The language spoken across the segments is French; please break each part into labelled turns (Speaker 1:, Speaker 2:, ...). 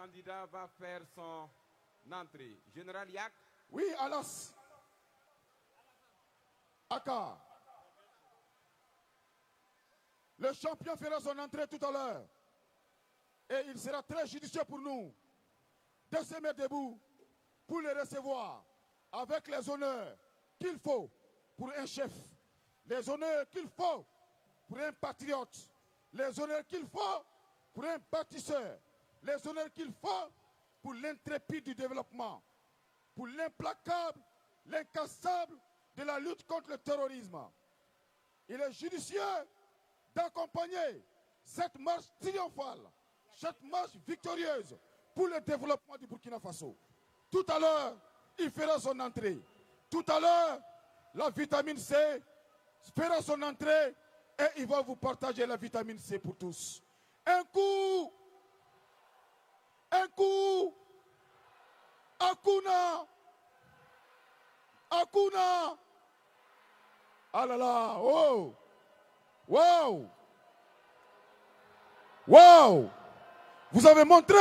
Speaker 1: candidat va faire son entrée. Général Yak.
Speaker 2: Oui, Alas. Aka. Le champion fera son entrée tout à l'heure. Et il sera très judicieux pour nous de se mettre debout pour le recevoir avec les honneurs qu'il faut pour un chef, les honneurs qu'il faut pour un patriote, les honneurs qu'il faut pour un bâtisseur, les honneurs qu'il faut pour l'intrépide du développement, pour l'implacable, l'incassable de la lutte contre le terrorisme. Il est judicieux d'accompagner cette marche triomphale, cette marche victorieuse pour le développement du Burkina Faso. Tout à l'heure, il fera son entrée. Tout à l'heure, la vitamine C fera son entrée et il va vous partager la vitamine C pour tous. Un coup, Akuna, ah là là, oh, wow, wow, vous avez montré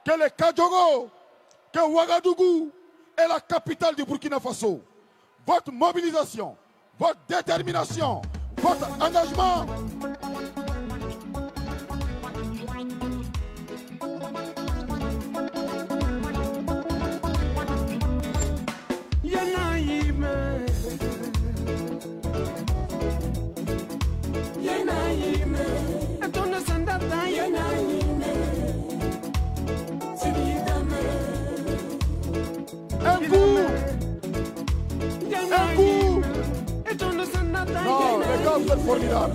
Speaker 2: que le Kadjogo, que Ouagadougou est la capitale du Burkina Faso. Votre mobilisation, votre détermination, votre engagement. Non, les gars, vous êtes formidables.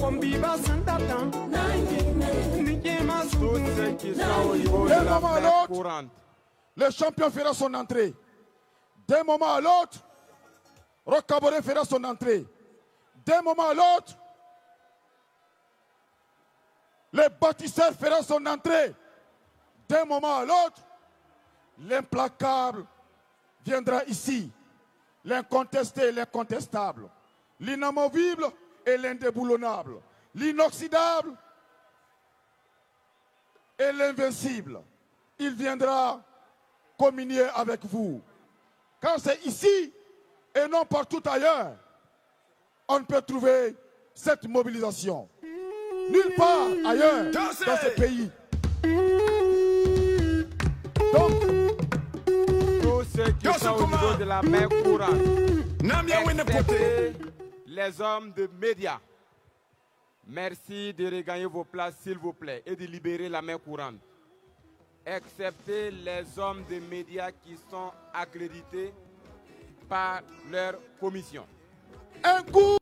Speaker 1: Tous ceux qui sont au niveau de la main courante.
Speaker 2: Le champion fera son entrée. D'un moment à l'autre, Roch-Kaboré fera son entrée. D'un moment à l'autre, le bâtisseur fera son entrée. D'un moment à l'autre, l'implacable viendra ici. L'incontesté, l'incontestable. L'inamovible et l'indéboulonnable. L'inoxydable et l'invincible. Il viendra communier avec vous. Car c'est ici et non partout ailleurs, on ne peut trouver cette mobilisation. Nulle part ailleurs dans ce pays. Donc,
Speaker 1: tous ceux qui sont au niveau de la main courante, excepté les hommes de médias. Merci de regagner vos places, s'il vous plaît, et de libérer la main courante. Excepté les hommes de médias qui sont accrédités par leur commission.
Speaker 2: Un coup.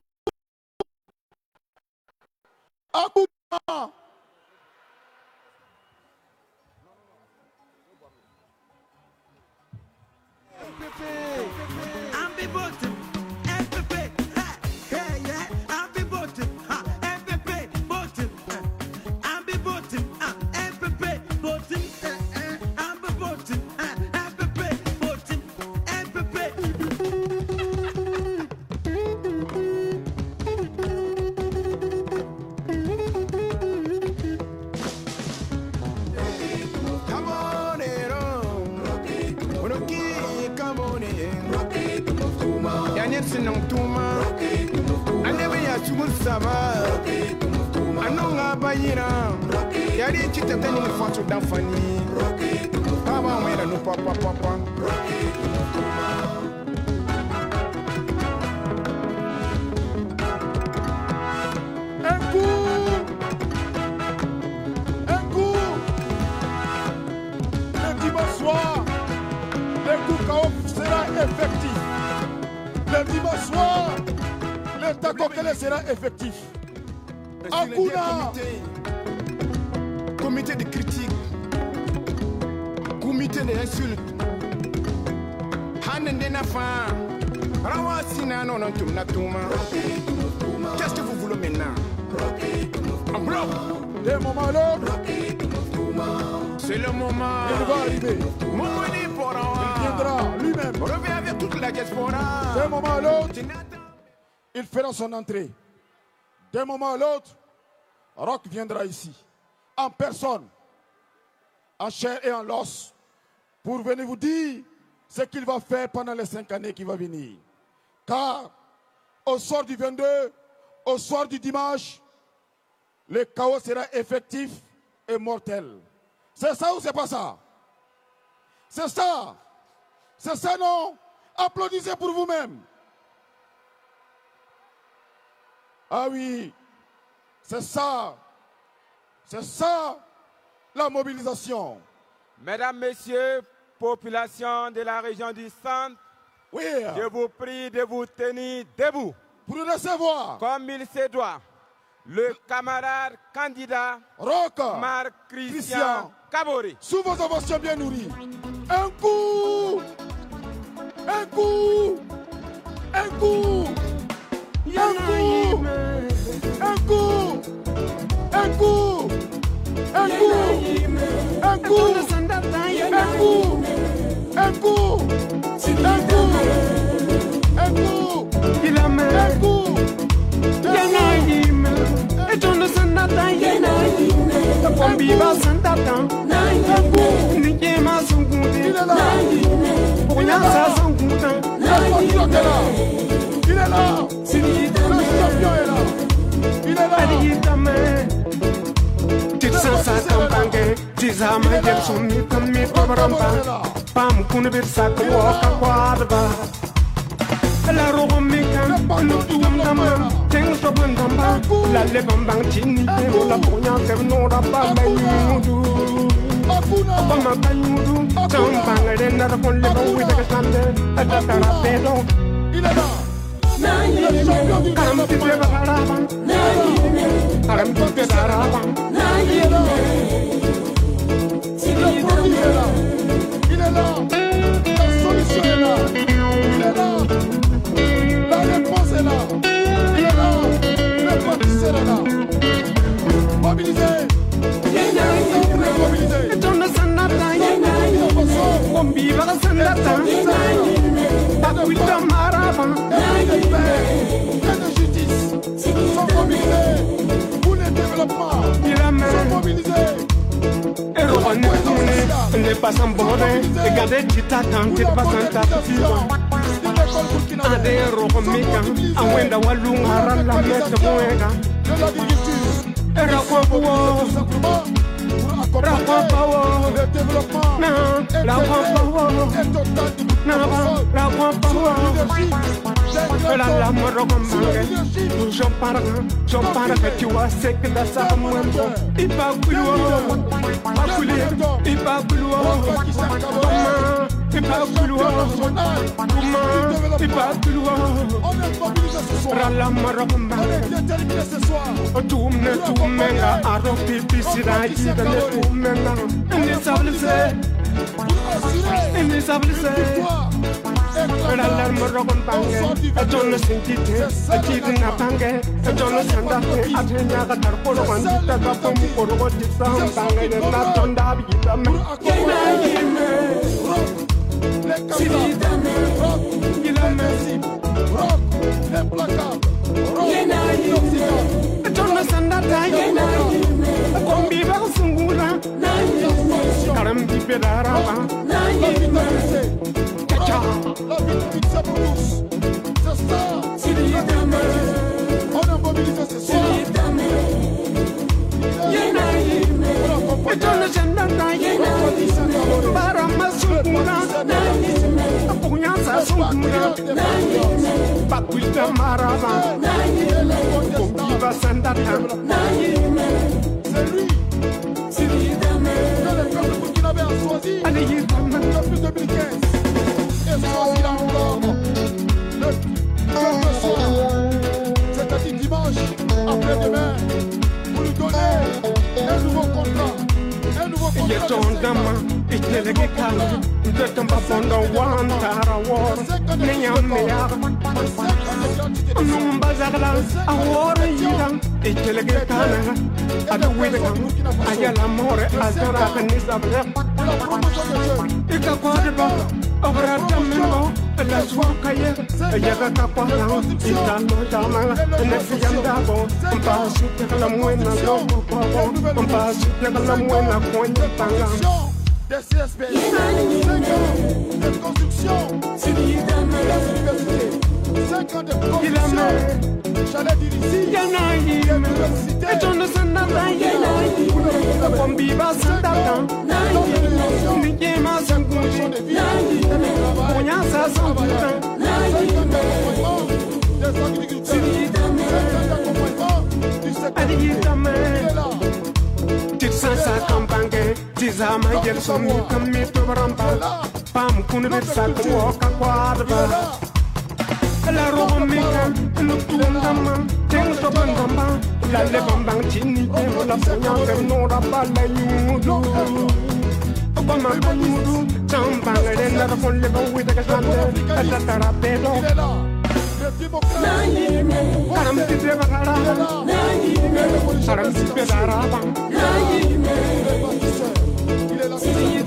Speaker 2: Sera effectif.
Speaker 3: Comité de critique, comité d'insulte. Qu'est-ce que vous voulez maintenant? En bloc.
Speaker 2: D'un moment à l'autre,
Speaker 3: c'est le moment.
Speaker 2: Il va arriver.
Speaker 3: Il
Speaker 2: viendra lui-même.
Speaker 3: Reviens avec toute la diaspora.
Speaker 2: D'un moment à l'autre, il fera son entrée. D'un moment à l'autre, Roch viendra ici, en personne. en chair et en os, pour venir vous dire ce qu'il va faire pendant les 5 années qui vont venir. Car au soir du 22, au soir du dimanche, le chaos sera effectif et mortel. C'est ça ou c'est pas ça? C'est ça. C'est ça, non? Applaudissez pour vous-même. Ah oui, c'est ça. C'est ça, la mobilisation.
Speaker 1: Mesdames, Messieurs, population de la région du centre,
Speaker 2: Oui.
Speaker 1: je vous prie de vous tenir debout.
Speaker 2: Pour nous recevoir.
Speaker 1: Comme il se doit, le camarade candidat
Speaker 2: Rock.
Speaker 1: Marc-Christian Kabore.
Speaker 2: Sous vos ovations bien nourries. Un coup. Un coup. Un coup. Un coup. Un coup. Un coup. Un coup. Un coup. Un coup. Un coup. Un coup. Un coup. Un coup. Il est là. Le champion est là. Il est là.
Speaker 4: La robe mekan, no tuundama, tengo to bandamba, la lebambang chini, la ponya ke no raba mayudu. Obama mayudu, tambang rena kon le bo wita ke sande, atara pedo.
Speaker 2: Il est là. Le champion du
Speaker 4: Karam ti be baraba. Karam ti be baraba.
Speaker 2: Il est là. Le produit est là. Il est là. La solution est là. Il est là. La réponse est là. Il est là. Le bâtisseur est là. Mobilisez. Mobilisez.
Speaker 4: Don't sanata ye. Bombi ba sanata. Takuita maraba.
Speaker 2: Et de justice sont mobilisés pour le développement. Sont mobilisés.
Speaker 4: Ne pas en border, regardez Tita quand il passe en tapiwa. Ade Romika, Awenda Walung Haran la Mette Moega. Rapawo, Rapawo,
Speaker 2: le développement
Speaker 4: la Rapawo, la Morocomanga, j'en parle que tu vois, c'est que la Samuendo, il va couloir, il va couloir, il va couloir, il va couloir,
Speaker 2: on est mobilisé ce soir.
Speaker 4: la
Speaker 2: On
Speaker 4: Morocomanga,
Speaker 2: est déterminé ce soir.
Speaker 4: Tumenga, Aro Pipisida, Tumenga, la Moroccan Bange, a Jonas Sintite, a Tina Pange, a Jonas Sandate, a Tenaga Tarpolo, and Takapum for what is some Bange, and not on Davi. Jonas Sandate, a Combiva Sungula, Karam Piperara.
Speaker 2: La victoire, c'est pour tous. C'est ça. On a mobilisé ce soir. C'est lui. Que le peuple burkinabé a choisi depuis 2015. Et choisira encore le soir, c'est-à-dire dimanche, après-demain, pour lui donner un nouveau contrat. Un nouveau contrat. respect. 5 ans de construction des universités. 5 ans de construction, j'allais dire ici, des universités. Et on ne s'en a pas comme Biba Santatan, Nikema Sankushi, Onyasa Sankutan, 5 ans d'accompagnement des agriculteurs, 5 ans d'accompagnement du secteur. Il est là. Tiksansa kampange, tizama yelsumi kamito baramba, pam kunbet sakmo kakwadba. La romika, lutundama, tenso bandamba, la lebambang chini temo la punya nora bala yudu. Obama yudu, chambang renda fon leba wida kasande, atatara pedo. Karam tipe bakara, karam tipe daraba. Il est là, la scène est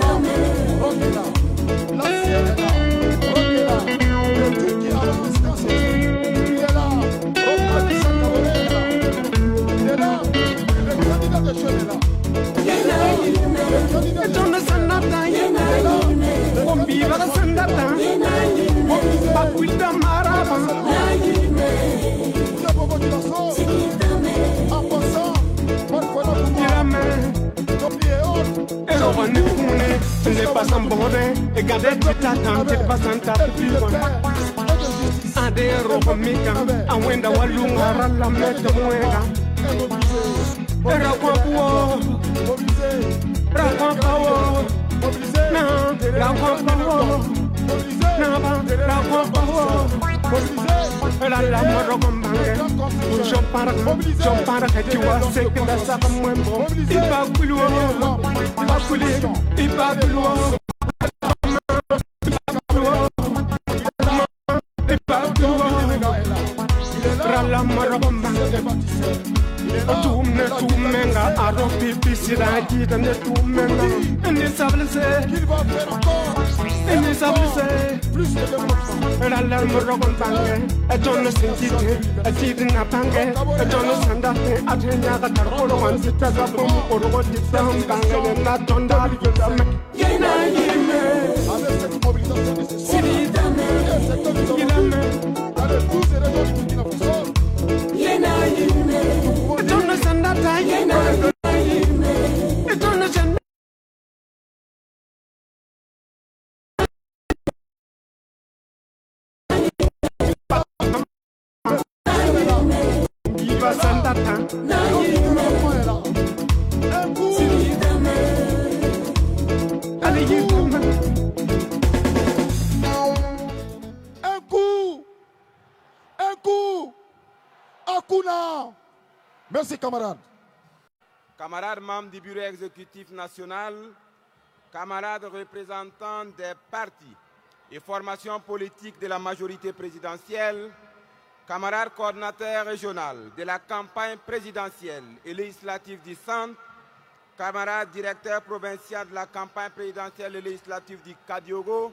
Speaker 2: là, le truc qui avance quand c'est il est là, il est là, le candidat de jeunes est là. Merci camarades.
Speaker 1: Camarades membres du bureau exécutif national, camarades représentants des partis et formations politiques de la majorité présidentielle, camarades coordonnateurs régionaux de la campagne présidentielle et législative du Centre, camarades directeurs provinciaux de la campagne présidentielle et législative du Kadiogo,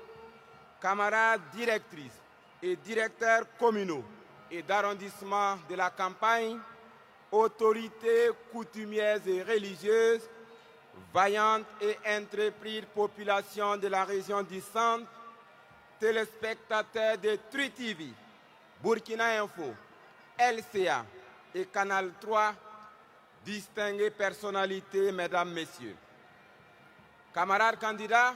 Speaker 1: camarades directrices et directeurs communaux et d'arrondissement de la campagne, autorités coutumières et religieuses, vaillantes et intrépides populations de la région du Centre, téléspectateurs de TRI TV, Burkina Info, LCA et Canal 3, distinguées personnalités, mesdames, messieurs. Camarades candidats,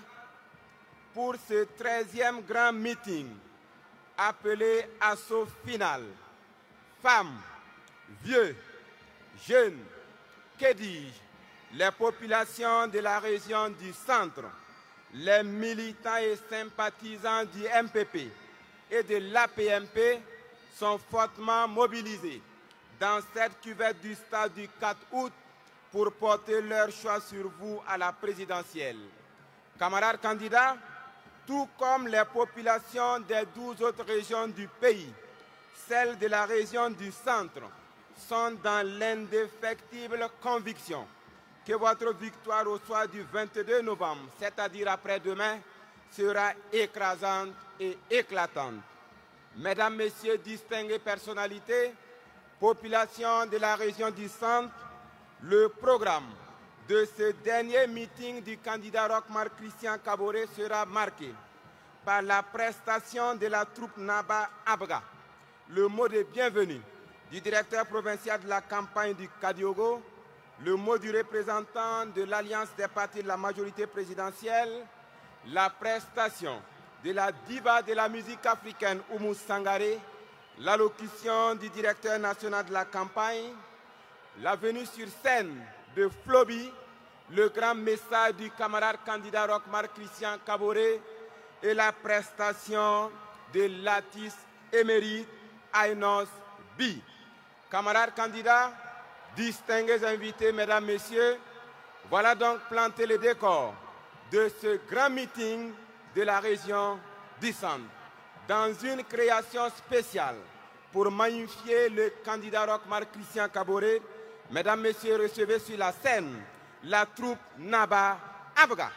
Speaker 1: pour ce 13e grand meeting appelé Assaut final, femmes, vieux, jeunes, que dis-je, les populations de la région du Centre, les militants et sympathisants du MPP et de l'APMP sont fortement mobilisés dans cette cuvette du stade du 4 août pour porter leur choix sur vous à la présidentielle. Camarades candidats, tout comme les populations des 12 autres régions du pays, celles de la région du Centre sont dans l'indéfectible conviction que votre victoire au soir du 22 novembre, c'est-à-dire après-demain, sera écrasante et éclatante. Mesdames, Messieurs, distinguées personnalités, population de la région du Centre, le programme, de ce dernier meeting du candidat Roch-Marc Christian Kaboré sera marqué par la prestation de la troupe Naba Abga, le mot de bienvenue du directeur provincial de la campagne du Kadiogo, le mot du représentant de l'Alliance des partis de la majorité présidentielle, la prestation de la diva de la musique africaine Oumou Sangaré, l'allocution du directeur national de la campagne, la venue sur scène de Floby, le grand message du camarade candidat Roch-Marc Christian Kaboré et la prestation de l'artiste émérite Ainos B. Camarades candidats, distingués invités, mesdames, messieurs, voilà donc planté le décor de ce grand meeting de la région d'Issande. Dans une création spéciale pour magnifier le candidat Roch-Marc Christian Kaboré, mesdames, messieurs, recevez sur la scène la troupe Naba Abga.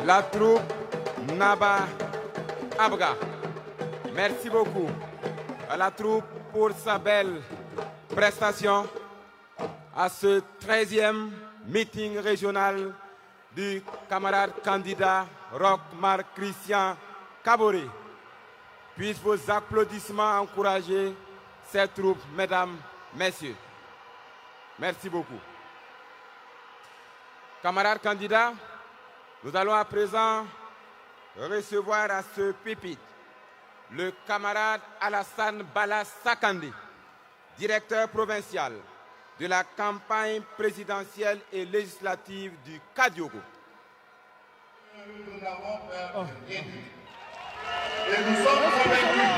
Speaker 1: la troupe Naba Abga. Merci beaucoup à la troupe pour sa belle prestation à ce 13e meeting régional du camarade candidat Roch-Marc Christian Kaboré. Puissent vos applaudissements encourager cette troupe, mesdames, messieurs. Merci beaucoup. Camarades candidats, nous allons à présent recevoir à ce pupitre le camarade Alassane Bala Sakandé, directeur provincial de la campagne présidentielle et législative du Kadiogo.
Speaker 5: Nous l'avons fait et nous sommes convaincus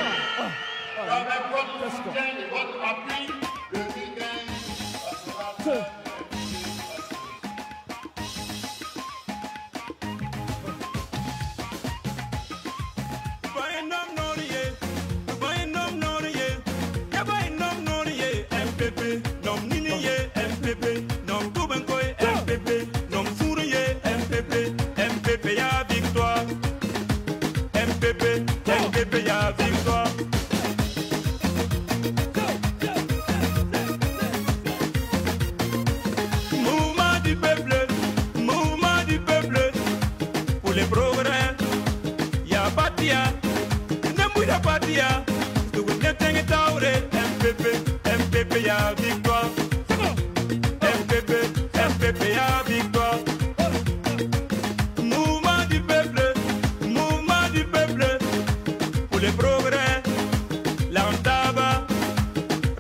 Speaker 5: qu'avec votre soutien et votre appui, le week-end sera MPP ya victoire. MPP ya victoire. Mouvement du peuple pour les progrès. L'antaba,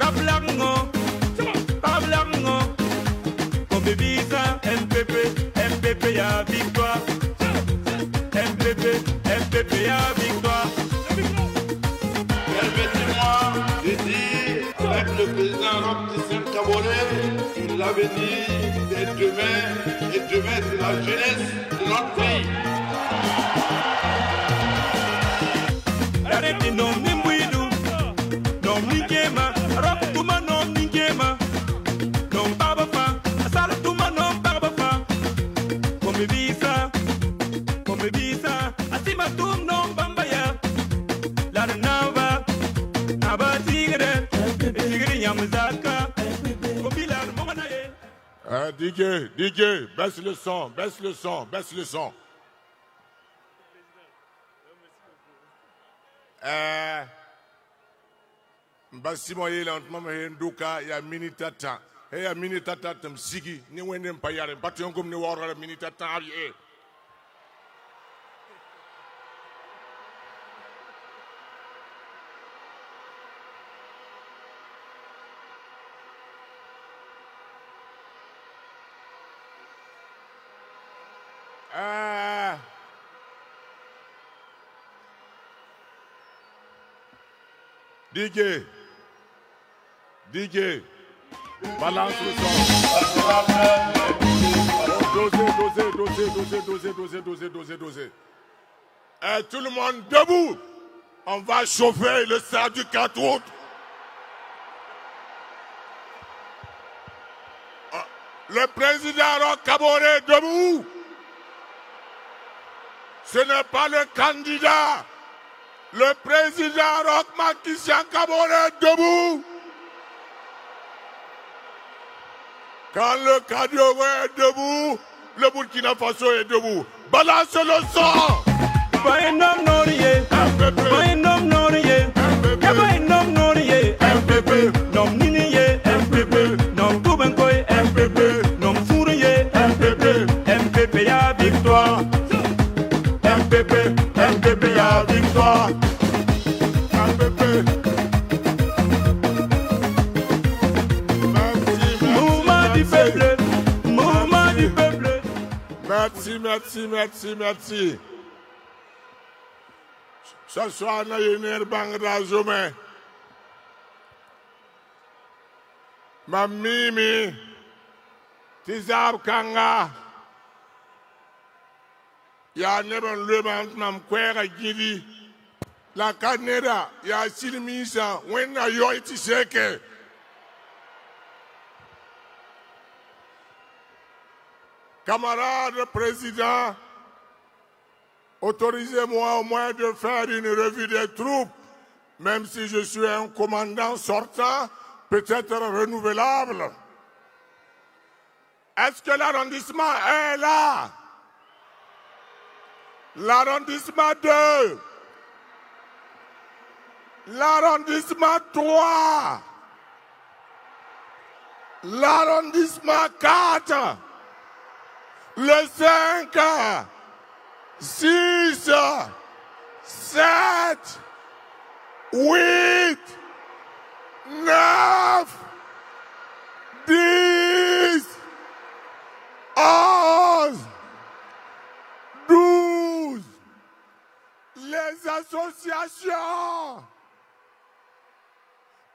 Speaker 5: Raplango, Pablango, Kobebisa, MPP ya victoire. MPP ya victoire. Permettez-moi de dire avec le président Roch Christian Kaboré que l'avenir est demain et demain c'est la jeunesse de notre pays. Arrêtez non Nimbouidou, non Ningema, Roch Touma non Ningema, non Barbafa, Asala Touma non Barbafa, comme Bisa, Asima Toum non Bambaya, la Nava.
Speaker 2: DJ, baisse le son. Mbasi moye lentement nduka ya minitata. Ya minitata tamsigi ni wende mpayare. Batu yongum ni wara minitata ari. DJ, balance le son. Dosez. Tout le monde debout. On va chauffer le stade du 4 août. Le président Roch Kaboré debout. Ce n'est pas le candidat. Le président Roch-Marc Christian Kaboré debout. Quand le Kadiogo est debout, le Burkina Faso est debout. Balance le son.
Speaker 5: MPP ya victoire. MPP ya victoire. Mouvement du peuple.
Speaker 2: Merci. Ce soir, nous avons une bangada zomé. Mamimi, Tizab Kanga. Ya neben leben mam kwera gidi. La canera, ya silmisa, wena yo itiseke. Camarade président,
Speaker 6: Autorisez-moi au moins de faire une revue des troupes, même si je suis un commandant sortant, peut-être renouvelable. Est-ce que l'arrondissement est là? L'arrondissement 2, l'arrondissement 3, l'arrondissement 4, le 5, 6, 7, 8, 9, 10, 11, 12, les associations,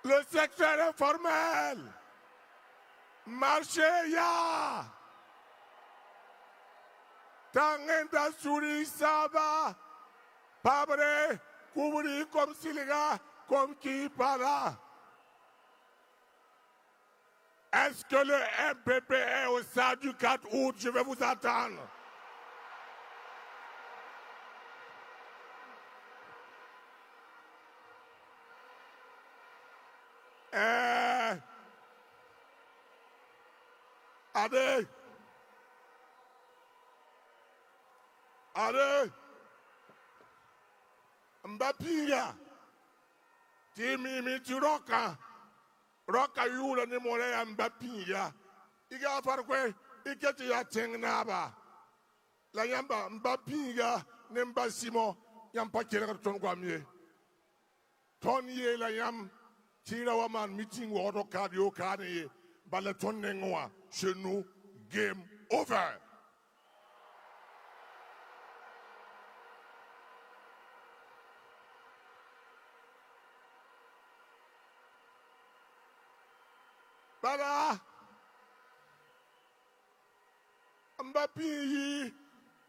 Speaker 6: le secteur informel, marché ya, Tangenda Souri Saba, Pabre, Koubri comme Siliga, comme qui para. Est-ce que le MPP est au stade du 4 août? Je vais vous attendre. Allez. Allez. Mbapinga. Timi Roka. Roka yula ni mole ya Mbapinga. Iga farkwe. Iketi ya tengnaba. La yamba Mbapinga. Nemba Simo. Yampa kira ton kwa mie. Ton ye la yam. Tira waman meeting water cardio cardio. Balaton nengwa. Chez nous, game over. Bala Mbapi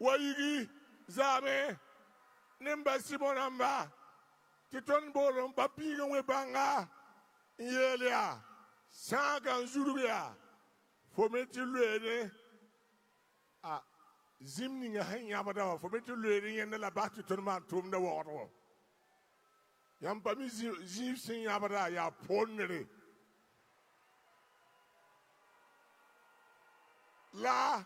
Speaker 6: Wayigi Zame Nemba Simonamba Titon Bolo Mbapi Webanga Yelia Sangan Zurubia Fometi Lene a Zimning a Hanyamada, Fometi Lene and the Labati Tonman Tum the water. Yampami Zim Sing Yabada, ya Pondere. La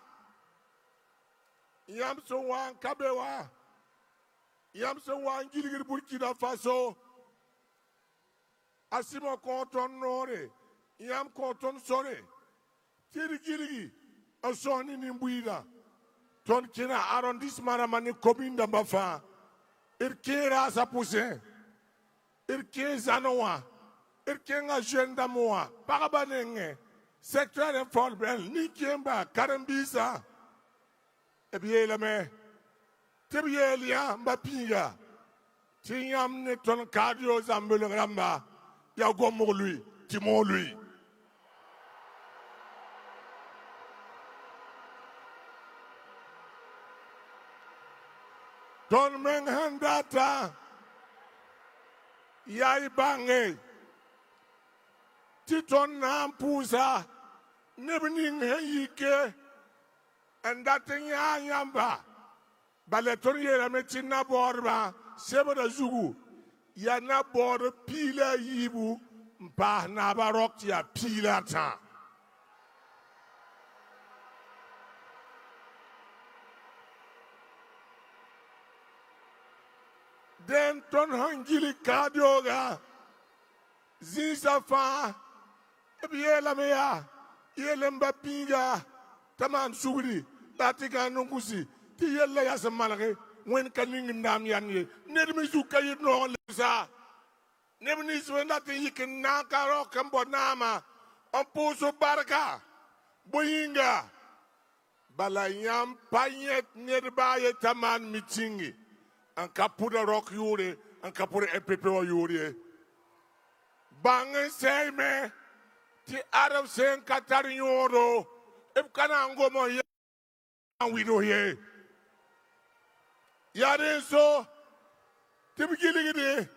Speaker 6: Yamson Wan Kabewa Yamson Wan Gilgir Burkina Faso Asimo Conton Nore Yam Conton Sore Tirigiri a son in Imbuida Ton Kina arrondissement Mani commune de Bafa Irkera Sapousin Irke Zanoa Irkenga Jenda Moa Parabanenge secteur informel, Nikemba, Karambisa, Ebielame, Tibielia, Mbapinga, Tiam Neton Cardio Zambulamba, Yagomo lui, Timon lui. Ton Menghandata, Yai Bange. Titon Nampusa, Nibbling Hayike, and that thing Yamba, Balatoria Metina Borba, Sebada Zugu, Yana Border Pila Yibu, Mpa Nabaroktia Pilata. Then Ton Hangili Cardioga, Zizafa. Biela mea, Yelemba Pinga, Taman Suri, Latika Nungusi, Tiela Yasamalake, when Kaning Namian, Nedmizuka, you know, Lisa. Nebnis when nothing you can Naka Kambonama, Amposo Baraka, Boyinga, Balayam Payet nearby Taman Mitingi, and Kapura Rock Yuri, and Kapura Epipo Yuri. Bang say me. Ti Arab saying Catarioro, if Kanango Moya, we do here. Yadin so, Tibigili,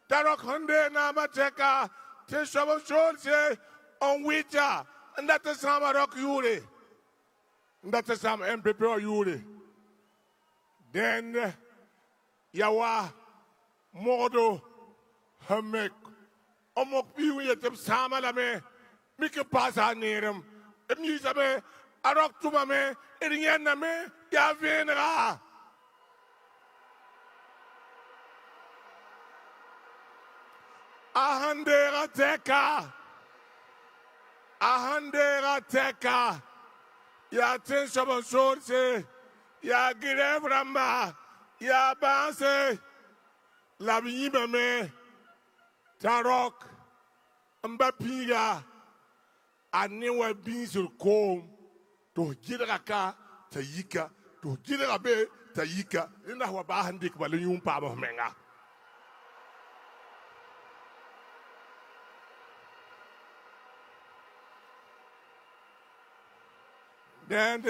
Speaker 6: Tarok Hunde, Namateka, Tisha Shorty, on Wita, and that is some Rock Yuri. That is some MPP Yuri. Then yawa modo hamek omok piwi yetem sama la me mike pasa nerem emi sabe arok tuma me eringen na me ya venra ahandera teka ya ten sabon sorse ya girevramba ya banse la biyiba me tarok mbapiga anewa binsul kom to gidra ka tayika to gidra be tayika ina wa ba handik bale yum pa ba menga then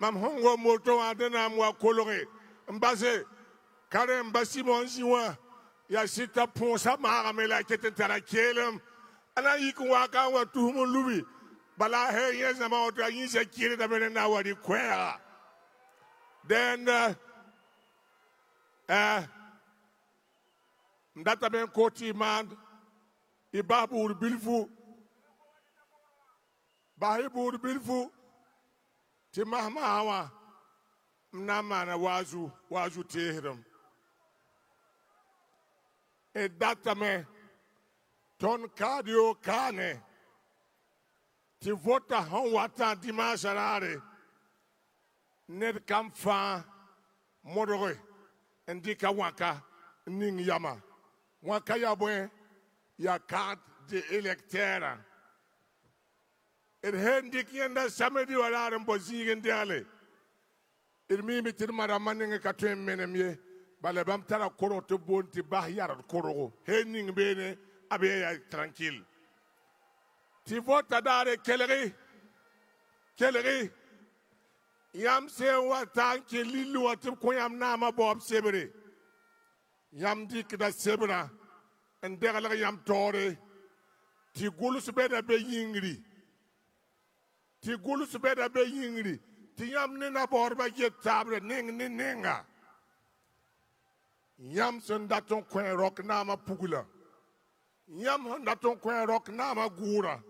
Speaker 6: mam hongo moto adena mwa kolore mbase kare mbasi bonsiwa ya sita ponsa mara mela kete tarakelem ana yikwa ka wa tumu lubi bala he yesa ma otra yinse kire da bene na wadi kwera then ndata ben koti man ibabu bilfu bahibur bilfu ti mahma hawa mnama na wazu tehram e data me ton cardio kane ti vota hon wata dimasharare ned kam fa modore ndika waka ning yama waka yabwe ya carte de électeur it hendik yenda samedi wala ran bozigen diale it mimi tir mara maninga katwen menemye bale bam tara koro to bonti bah yar koro henning bene abe ya tranquille ti vota dare keleri yam se wata ke lilu wata ko yam nama bob sebre yam dik da sebra en degala yam tore ti gulus beda be yingri ti gulus beda be yingri ti yam ne na borba je table ninga yam sen daton kwen rock nama pugula yam daton kwen rock nama gura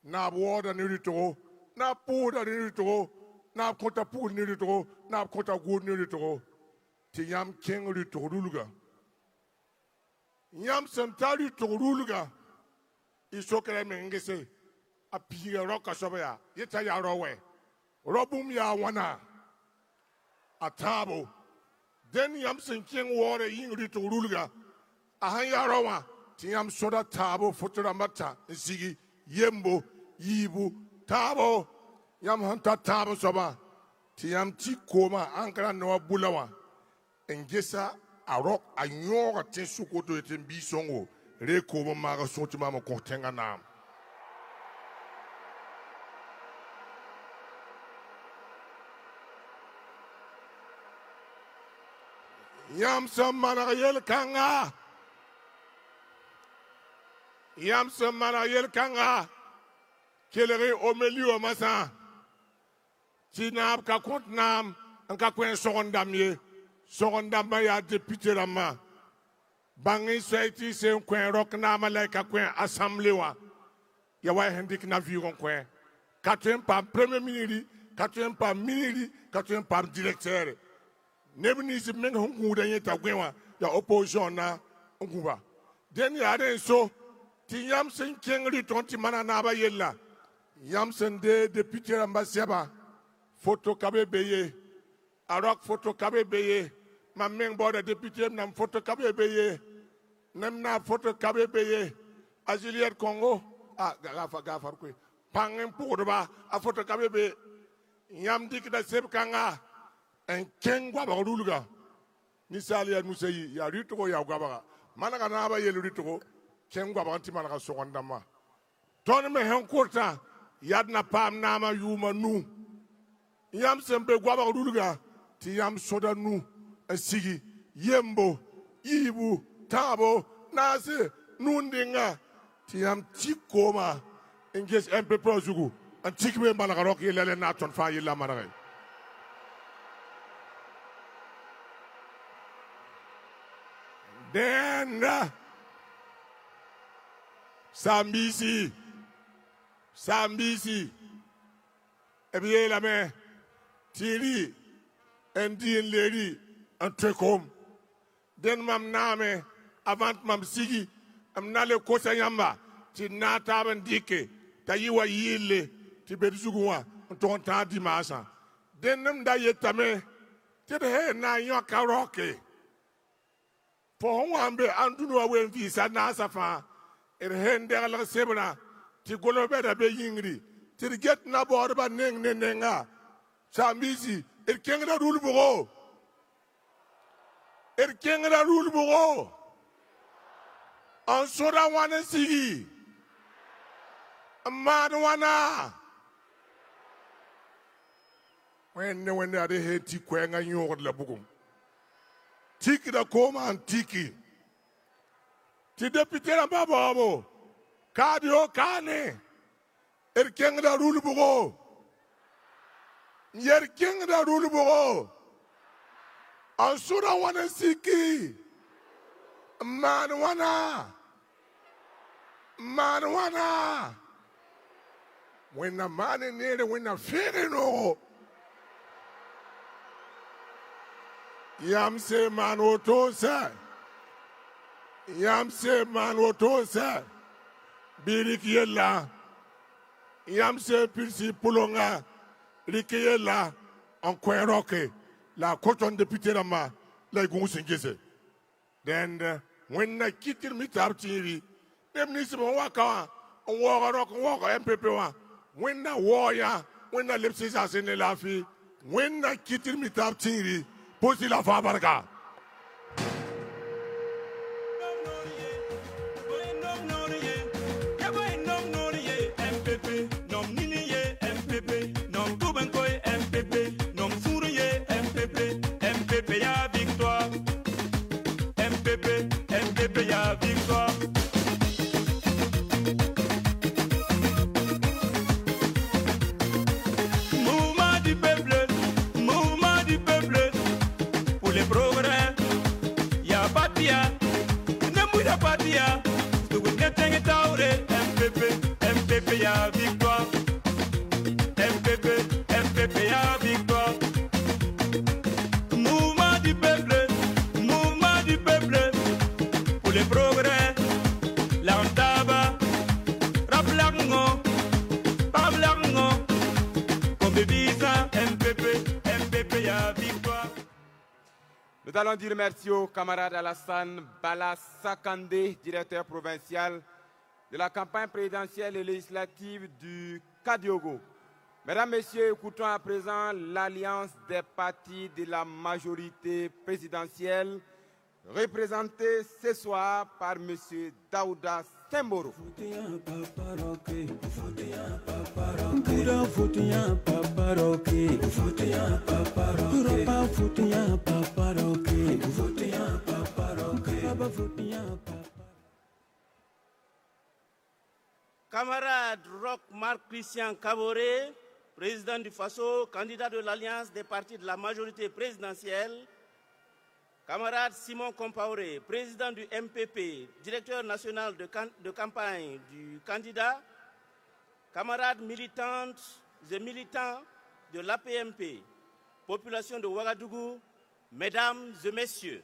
Speaker 6: na woda ni rito na puda ni rito na kota pul ni rito na kota gur ni rito ti yam king rito ruluga yam sen tali to ruluga isokere mengese apiga roka sobaya yeta ya rowe robum ya wana atabo den yam sen king wore yin rito ruluga ahan ya rowa ti yam soda tabo fotora mata sigi yembo yibu tabo yam hanta tabo soba ti yam ti koma ankara no bulawa engesa arok anyoga tin sukoto etin bisongo re koma maga soti mama ko tenga nam yam samana yel kanga kelere omeli o masa tinab ka kontnam anka kwen sogondam ya député rama bangi saiti se kwen rock na malaika kwen assemblée wa ya wa hendik na viron kwen katwen par premier ministre katwen par ministre katwen par directeur nebni si men hongu da yeta kwen wa ya opposition na nguba den ya den so ti yam sen kengri tonti mana na ba yella yam sen de député ramba seba photo kabe beye arok photo kabe beye ma meng boda député nam photo kabe beye nam na photo kabe beye azilier Congo gafar ko pangem pourba a photo kabe be yam dik da seb kanga en kengwa ba ruluga misali ya musayi ya rito ya gaba mana kana ba yelu rito kengwa ba anti mana ka sogondama ton me hen kurta yadna pam nama yuma nu yam sembe gwaba ruluga ti yam soda nu asigi yembo yibu tabo nase nundinga ti yam tikoma enges empe prozugu antikbe malaka roki lele na ton fa yilla manare Den Sambisi. Et bien la main, Thierry, Indian lady, un truc home. Den mam name, avant mam sigi, am nale kosa yamba, ti nata bandike, ta yiwa yile, ti bedzuguwa, ton ta dimasa. Den nam da yetame, ti de he na yoka roke. For wambe andunu awen visa na safa, er hende ala sebra, ti golo beda be yingri, ti get na borba nenga. Sambisi, er kengra rule bureau. Er kengra rule bureau. En soda wana sigi. Amad wana. When they hate Tikwanga Yor la Bugum. Tiki da coma and tiki. Ti deputy Bababo. Cardio Kane. Er kengra rule bureau. Yer kengra rule bureau. En soda wana sigi. Man wana. When the man in there, when the feeling no. Yam say man oto sa. Yam say man oto sa. Birik yella. Yam say pilsi pulonga. Rike yella. En kweroke. La koton deputy rama. La gungusingese. Then when I kill me tap TV, them needs to walk on walk MPP one. When the warrior, when the lips is in the laughy, when I kill me tap TV, pussy la fabrica.
Speaker 1: Nous allons dire merci au camarade Alassane Bala Sakandé, directeur provincial de la campagne présidentielle et législative du Kadiogo. Mesdames, Messieurs, écoutons à présent l'alliance des partis de la majorité présidentielle, représentée ce soir par M. Daouda Semboro.
Speaker 7: Camarade Roch Marc Christian Kaboré, président du FASO, candidat de l'Alliance des partis de la majorité présidentielle. Camarade Simon Compaoré, président du MPP, directeur national de campagne du candidat. Camarades militantes et militants de l'APMP, population de Ouagadougou, mesdames et messieurs,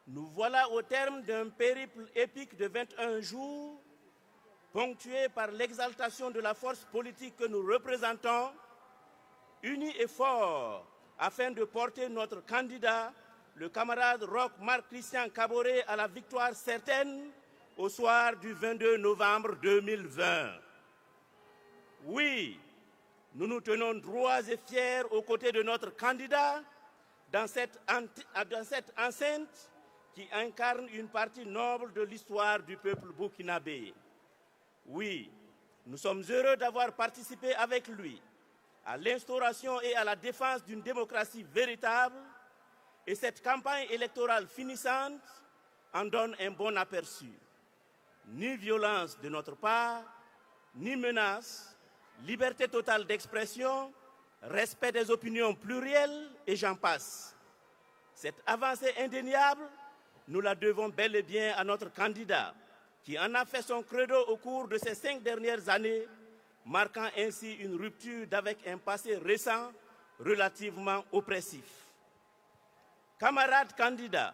Speaker 7: nous voilà au terme d'un périple épique de 21 jours, ponctué par l'exaltation de la force politique que nous représentons, unis et forts afin de porter notre candidat, le camarade Roch Marc Christian Kaboré, à la victoire certaine au soir du 22 novembre 2020. Oui, nous nous tenons droits et fiers aux côtés de notre candidat dans cette enceinte qui incarne une partie noble de l'histoire du peuple burkinabé. Oui, nous sommes heureux d'avoir participé avec lui à l'instauration et à la défense d'une démocratie véritable, et cette campagne électorale finissante en donne un bon aperçu. Ni violence de notre part, ni menace, liberté totale d'expression, respect des opinions plurielles et j'en passe. Cette avancée indéniable nous la devons bel et bien à notre candidat, qui en a fait son credo au cours de ces 5 dernières années, marquant ainsi une rupture avec un passé récent relativement oppressif. Camarades candidats,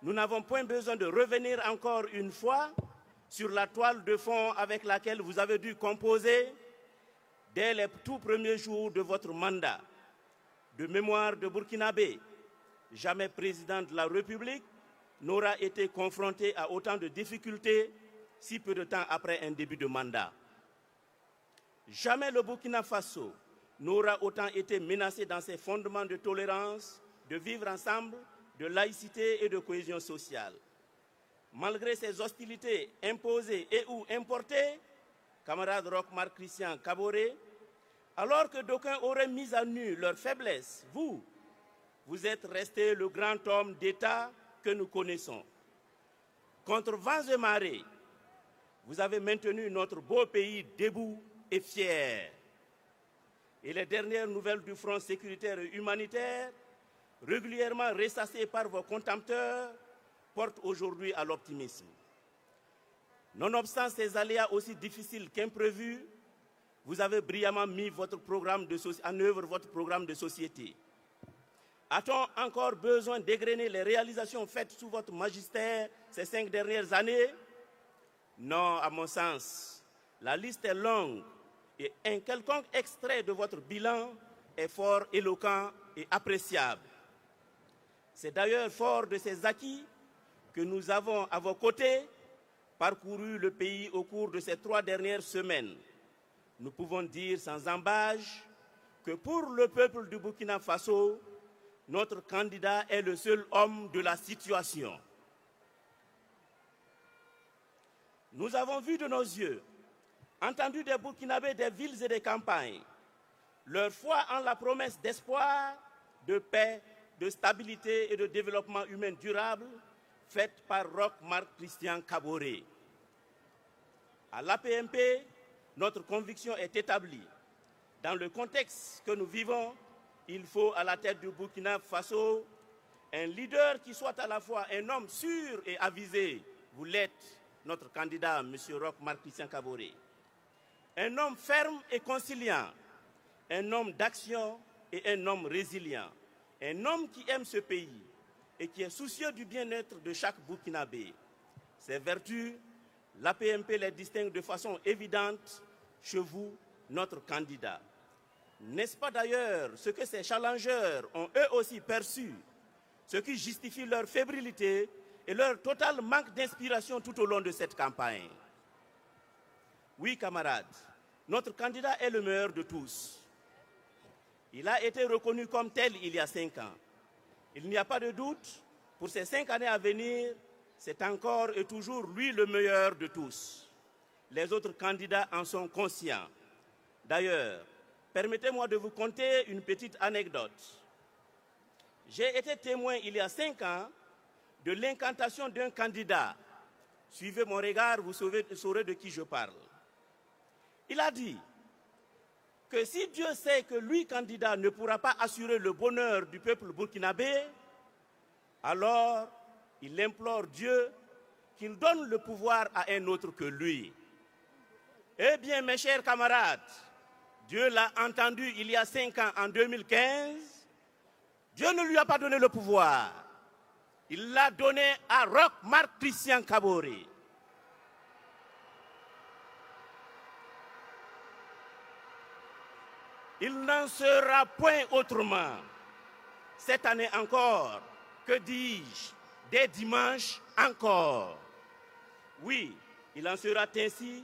Speaker 7: nous n'avons point besoin de revenir encore une fois sur la toile de fond avec laquelle vous avez dû composer dès les tout premiers jours de votre mandat. De mémoire de Burkinabé, jamais président de la République n'aura été confronté à autant de difficultés si peu de temps après un début de mandat. Jamais le Burkina Faso n'aura autant été menacé dans ses fondements de tolérance, de vivre ensemble, de laïcité et de cohésion sociale. Malgré ces hostilités imposées et ou importées, camarade Roch Marc Christian Kaboré, alors que d'aucuns auraient mis à nu leur faiblesse, vous êtes resté le grand homme d'État que nous connaissons. Contre vents et marées, vous avez maintenu notre beau pays debout et fier. Et les dernières nouvelles du front sécuritaire et humanitaire, régulièrement ressassées par vos contempteurs, portent aujourd'hui à l'optimisme. Nonobstant ces aléas aussi difficiles qu'imprévus, vous avez brillamment mis en œuvre votre programme de société. A-t-on encore besoin d'égrener les réalisations faites sous votre magistère ces 5 dernières années? Non, à mon sens, la liste est longue et un quelconque extrait de votre bilan est fort éloquent et appréciable. C'est d'ailleurs fort de ces acquis que nous avons à vos côtés parcouru le pays au cours de ces 3 dernières semaines. Nous pouvons dire sans ambages que pour le peuple du Burkina Faso, notre candidat est le seul homme de la situation. Nous avons vu de nos yeux, entendu des Burkinabés des villes et des campagnes, leur foi en la promesse d'espoir, de paix, de stabilité et de développement humain durable faite par Roch Marc Christian Kaboré. À l'APMP, notre conviction est établie. Dans le contexte que nous vivons, il faut à la tête du Burkina Faso un leader qui soit à la fois un homme sûr et avisé. Vous l'êtes, notre candidat, M. Roch Marc Christian Kaboré. Un homme ferme et conciliant, un homme d'action et un homme résilient. Un homme qui aime ce pays et qui est soucieux du bien-être de chaque Burkinabé. Ces vertus, l'APMP les distingue de façon évidente chez vous, notre candidat. N'est-ce pas d'ailleurs ce que ces challengeurs ont eux aussi perçu, ce qui justifie leur fébrilité et leur total manque d'inspiration tout au long de cette campagne? Oui, camarades, notre candidat est le meilleur de tous. Il a été reconnu comme tel il y a 5 ans. Il n'y a pas de doute, pour ces 5 années à venir, c'est encore et toujours lui le meilleur de tous. Les autres candidats en sont conscients. D'ailleurs, permettez-moi de vous conter une petite anecdote. J'ai été témoin il y a 5 ans de l'incantation d'un candidat. Suivez mon regard, vous saurez de qui je parle. Il a dit que si Dieu sait que lui, candidat, ne pourra pas assurer le bonheur du peuple burkinabé, alors il implore Dieu qu'il donne le pouvoir à un autre que lui. Eh bien, mes chers camarades, Dieu l'a entendu il y a 5 ans, en 2015. Dieu ne lui a pas donné le pouvoir. Il l'a donné à Roch Marc Christian Kaboré. Il n'en sera point autrement. Cette année encore, que dis-je, dès dimanche encore. Oui, il en sera ainsi,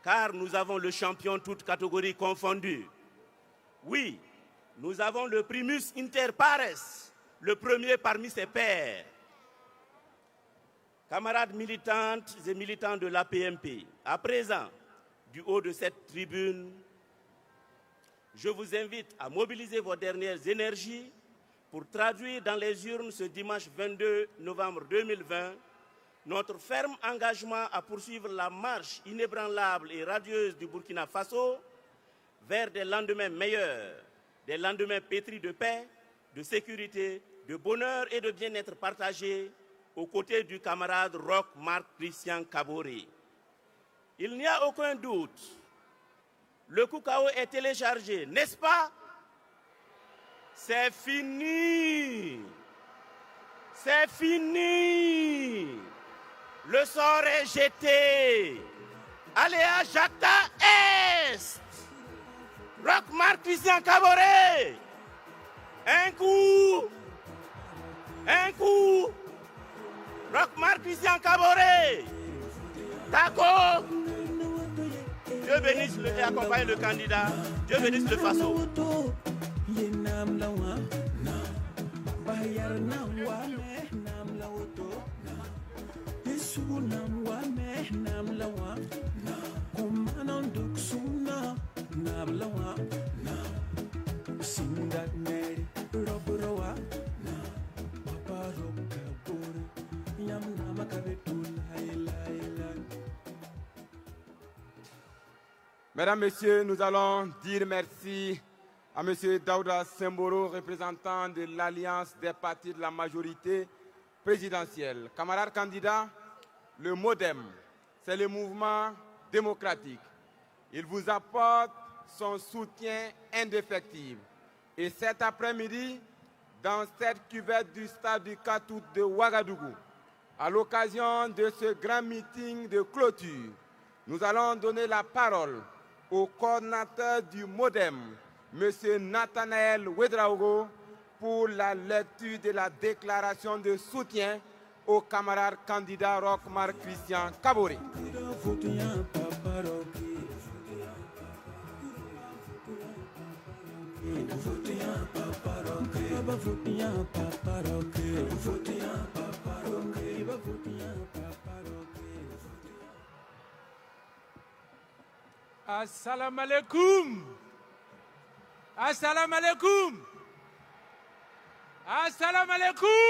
Speaker 7: car nous avons le champion toutes catégories confondues. Oui, nous avons le primus inter pares, le premier parmi ses pairs. Camarades militantes et militants de l'APMP, à présent, du haut de cette tribune, je vous invite à mobiliser vos dernières énergies pour traduire dans les urnes ce dimanche 22 novembre 2020 notre ferme engagement à poursuivre la marche inébranlable et radieuse du Burkina Faso vers des lendemains meilleurs, des lendemains pétris de paix, de sécurité, de bonheur et de bien-être partagé aux côtés du camarade Roch Marc Christian Kaboré. Il n'y a aucun doute, le coup KO est téléchargé, n'est-ce pas? C'est fini. C'est fini. Le sort est jeté. Allez à Jata Est. Roch Marc Christian Kaboré. Un coup. Un coup. Roch Marc Christian Kaboré. Tako. Dieu bénisse et accompagne le candidat. Dieu bénisse le Faso.
Speaker 1: Mesdames, Messieurs, nous allons dire merci à M. Daouda Semboro, représentant de l'Alliance des partis de la majorité présidentielle. Camarades candidats, le MODEM, c'est le mouvement démocratique. Il vous apporte son soutien indéfectible. Et cet après-midi, dans cette cuvette du stade du 4 août de Ouagadougou, à l'occasion de ce grand meeting de clôture, nous allons donner la parole au coordinateur du MODEM, M. Nathanaël Ouedraogo, pour la lecture de la déclaration de soutien au camarade candidat Roch Marc Christian Kaboré.
Speaker 8: Assalamu alaikum. Assalamu alaikum. Assalamu alaikum.